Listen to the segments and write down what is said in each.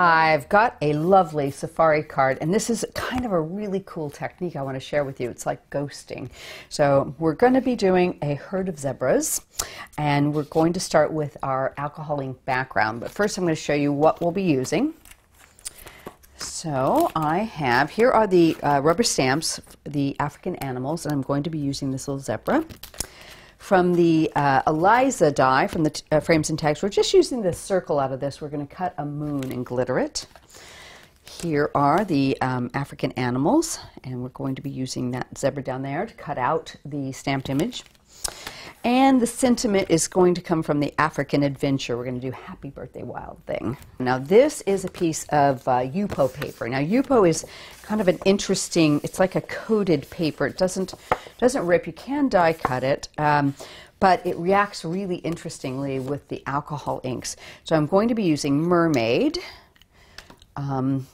I've got a lovely safari card, and this is kind of a really cool technique I want to share with you. It's like ghosting. So we're going to be doing a herd of zebras, and we're going to start with our alcohol ink background. But first I'm going to show you what we'll be using. So I have, here are the rubber stamps, the African animals, and I'm going to be using this little zebra. From the Eliza die, from the frames and tags, we're just using the circle out of this. We're going to cut a moon and glitter it. Here are the African animals, and we're going to be using that zebra down there to cut out the stamped image. And the sentiment is going to come from the African Adventure. We're going to do Happy Birthday Wild Thing. Now this is a piece of Yupo paper. Now Yupo is kind of an interesting, it's like a coated paper. It doesn't rip. You can die cut it, but it reacts really interestingly with the alcohol inks. So I'm going to be using Mermaid.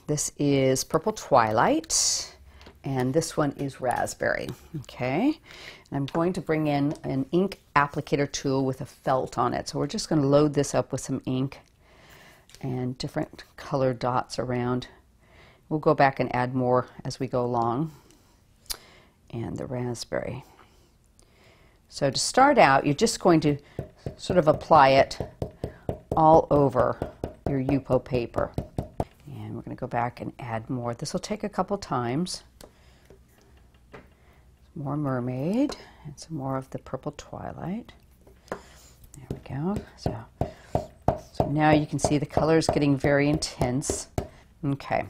This is Purple Twilight, and this one is Raspberry. Okay. I'm going to bring in an ink applicator tool with a felt on it. So we're just going to load this up with some ink and different color dots around. We'll go back and add more as we go along. And the raspberry. So to start out, you're just going to sort of apply it all over your Yupo paper. And we're going to go back and add more. This will take a couple times. More Mermaid and some more of the Purple Twilight. There we go. So now you can see the colors getting very intense. Okay,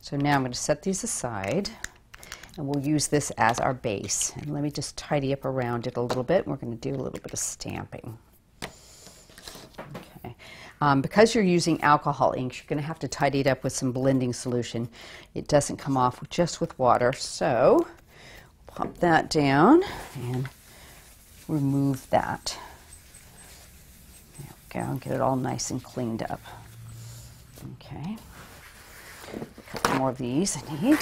so now I'm going to set these aside, and we'll use this as our base. And let me just tidy up around it a little bit. We're going to do a little bit of stamping. Okay. Because you're using alcohol inks, you're going to have to tidy it up with some blending solution. It doesn't come off just with water, so pop that down and remove that. There we go, and get it all nice and cleaned up. Okay, a couple more of these I need.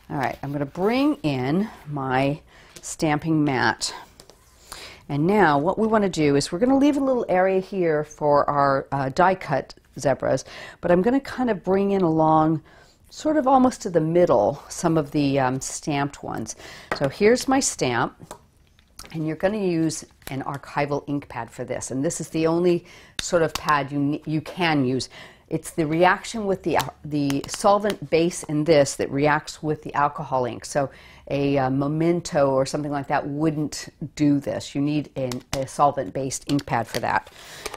All right, I'm going to bring in my stamping mat. And now what we want to do is we're going to leave a little area here for our die cut zebras, but I'm going to kind of bring in along sort of almost to the middle some of the stamped ones. So here's my stamp, and you're going to use an archival ink pad for this, and this is the only sort of pad you can use. It's the reaction with the solvent base in this that reacts with the alcohol ink. So a Memento or something like that wouldn't do this. You need a solvent-based ink pad for that.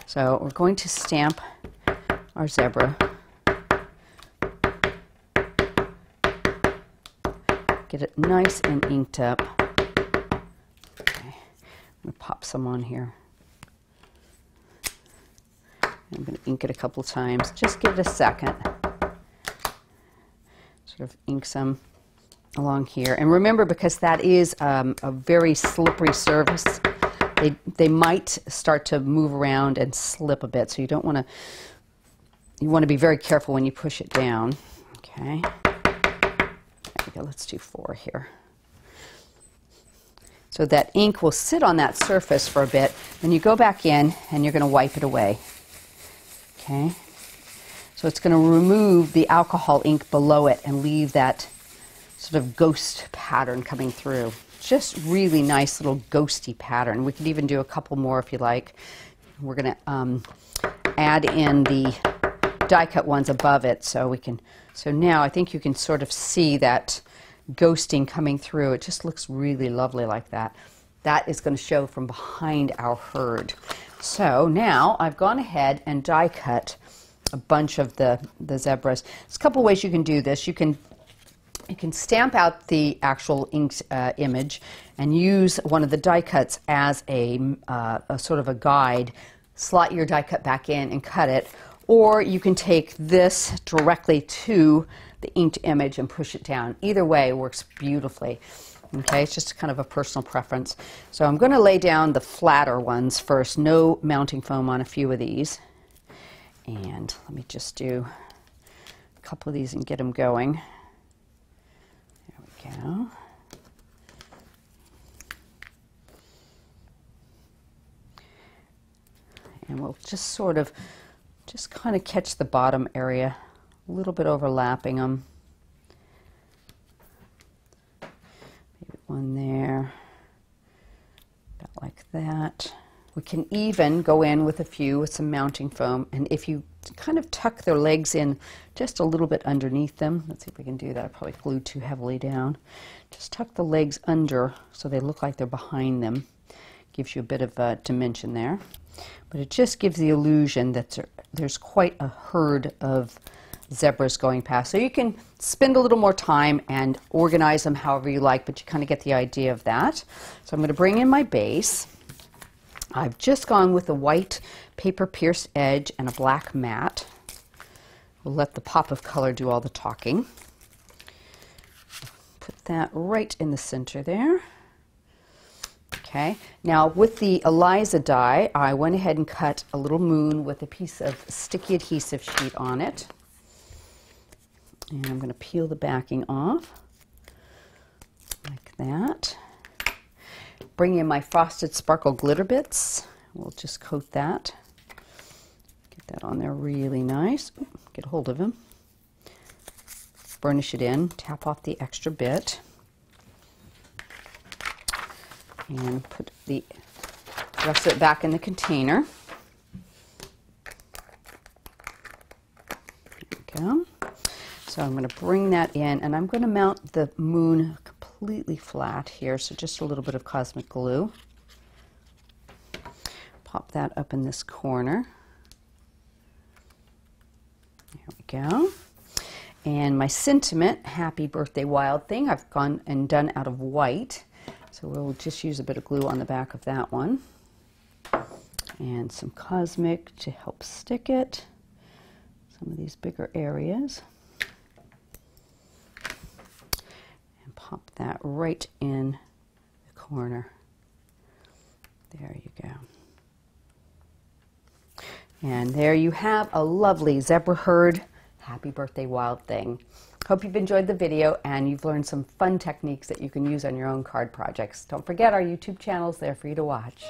So we're going to stamp our zebra. Get it nice and inked up. Okay. I'm going to pop some on here. I'm going to ink it a couple times. Just give it a second. Sort of ink some along here. And remember, because that is a very slippery surface, they might start to move around and slip a bit. So you don't want to, you want to be very careful when you push it down. Okay. Okay, let's do 4 here. So that ink will sit on that surface for a bit, then you go back in and you're going to wipe it away. Okay? So it's going to remove the alcohol ink below it and leave that sort of ghost pattern coming through. Just really nice little ghosty pattern. We could even do a couple more if you like. We're going to add in the die cut ones above it so we can. So now I think you can sort of see that ghosting coming through. It just looks really lovely like that. That is going to show from behind our herd. So now I've gone ahead and die cut a bunch of the zebras. There's a couple ways you can do this. You can stamp out the actual inked image and use one of the die cuts as a sort of a guide. Slot your die cut back in and cut it. Or you can take this directly to the inked image and push it down. Either way works beautifully. Okay, it's just kind of a personal preference. So I'm going to lay down the flatter ones first. No mounting foam on a few of these. And let me just do a couple of these and get them going. There we go. And we'll just sort of just kind of catch the bottom area, a little bit overlapping them. Maybe one there, about like that. We can even go in with a few with some mounting foam, and if you kind of tuck their legs in just a little bit underneath them, let's see if we can do that. I probably glued too heavily down. Just tuck the legs under so they look like they're behind them. Gives you a bit of dimension there. But it just gives the illusion that there's quite a herd of zebras going past. So you can spend a little more time and organize them however you like, but you kind of get the idea of that. So I'm going to bring in my base. I've just gone with a white paper pierced edge and a black mat. We'll let the pop of color do all the talking. Put that right in the center there. Okay, now with the Eliza die, I went ahead and cut a little moon with a piece of sticky adhesive sheet on it. And I'm going to peel the backing off, like that. Bring in my Frosted Sparkle Glitterbitz. We'll just coat that. Get that on there really nice. Ooh, get a hold of him. Burnish it in, tap off the extra bit. And put the rest of it back in the container. There we go. So I'm going to bring that in, and I'm going to mount the moon completely flat here, so just a little bit of cosmic glue. Pop that up in this corner. There we go. And my sentiment, Happy Birthday Wild Thing, I've gone and done out of white. So we'll just use a bit of glue on the back of that one. And some cosmic to help stick it. Some of these bigger areas. Pop that right in the corner. There you go. And there you have a lovely zebra herd. Happy Birthday Wild Thing. Hope you've enjoyed the video and you've learned some fun techniques that you can use on your own card projects. Don't forget our YouTube channel is there for you to watch.